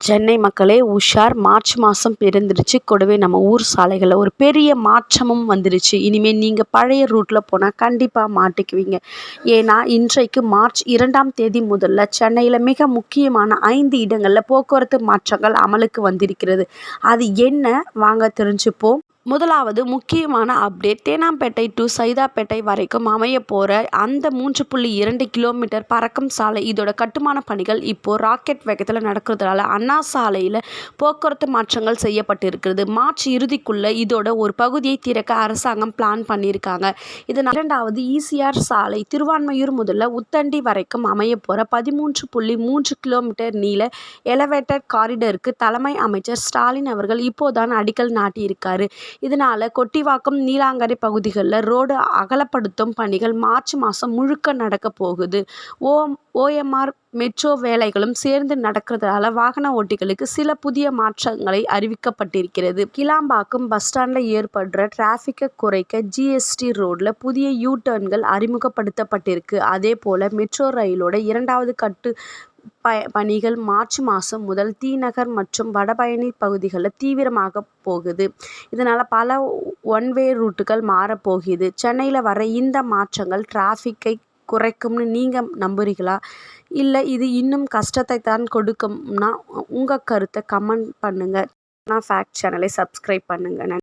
சென்னை மக்களே உஷார்! மார்ச் மாதம் பிறந்துருச்சு. கூடவே நம்ம ஊர் சாலைகளில் ஒரு பெரிய மாற்றமும் வந்துருச்சு. இனிமேல் நீங்கள் பழைய ரூட்டில் போனால் கண்டிப்பாக மாட்டிக்குவீங்க. ஏன்னா இன்றைக்கு மார்ச் 2ஆம் தேதி முதல்ல சென்னையில் மிக முக்கியமான 5 இடங்களில் போக்குவரத்து மாற்றங்கள் அமலுக்கு வந்திருக்கிறது. அது என்ன வாங்க தெரிஞ்சுப்போம். முதலாவது முக்கியமான அப்டேட், தேனாம்பேட்டை டு சைதாப்பேட்டை வரைக்கும் அமைய போகிற அந்த 3.2 கிலோமீட்டர் பறக்கும் சாலை, இதோட கட்டுமான பணிகள் இப்போது ராக்கெட் வேகத்தில் நடக்கிறதுனால அண்ணா சாலையில் போக்குவரத்து மாற்றங்கள் செய்யப்பட்டிருக்கிறது. மார்ச் இறுதிக்குள்ளே இதோட ஒரு பகுதியை திறக்க அரசாங்கம் பிளான் பண்ணியிருக்காங்க. இதனால் இரண்டாவது ஈசிஆர் சாலை, திருவான்மையூர் முதல்ல உத்தண்டி வரைக்கும் அமைய போகிற 13.3 கிலோமீட்டர் நீள எலவேட்டட் காரிடருக்கு தலைமை அமைச்சர் ஸ்டாலின் அவர்கள் இப்போதான் அடிக்கல் நாட்டியிருக்காரு. இதனால் கொட்டிவாக்கம், நீலாங்கரை பகுதிகளில் ரோடு அகலப்படுத்தும் பணிகள் மார்ச் மாதம் முழுக்க நடக்க போகுது. ஓஎம்ஆர் மெட்ரோ வேலைகளும் சேர்ந்து நடக்கிறதால வாகன ஓட்டிகளுக்கு சில புதிய மாற்றங்களை அறிவிக்கப்பட்டிருக்கிறது. கிளாம்பாக்கம் பஸ் ஸ்டாண்டில் ஏற்படுற டிராஃபிக்கை குறைக்க ஜிஎஸ்டி ரோடில் புதிய யூ-டர்ன்கள் அறிமுகப்படுத்தப்பட்டிருக்கு. அதே போல் மெட்ரோ ரயிலோட 2வது கட்டு பணிகள் மார்ச் மாதம் முதல் தி-நகர் மற்றும் வடபழனி பகுதிகளில் தீவிரமாக போகுது. இதனால் பல ஒன்-வே ரூட்டுகள் மாறப்போகுது. சென்னையில் வர இந்த மாற்றங்கள் டிராஃபிக்கை குறைக்கும்னு நீங்கள் நம்புறீங்களா? இல்லை இது இன்னும் கஷ்டத்தை தான் கொடுக்கும்னா உங்கள் கருத்தை கமெண்ட் பண்ணுங்கள். ஃபேக்ட் சேனலை சப்ஸ்கிரைப் பண்ணுங்கள்.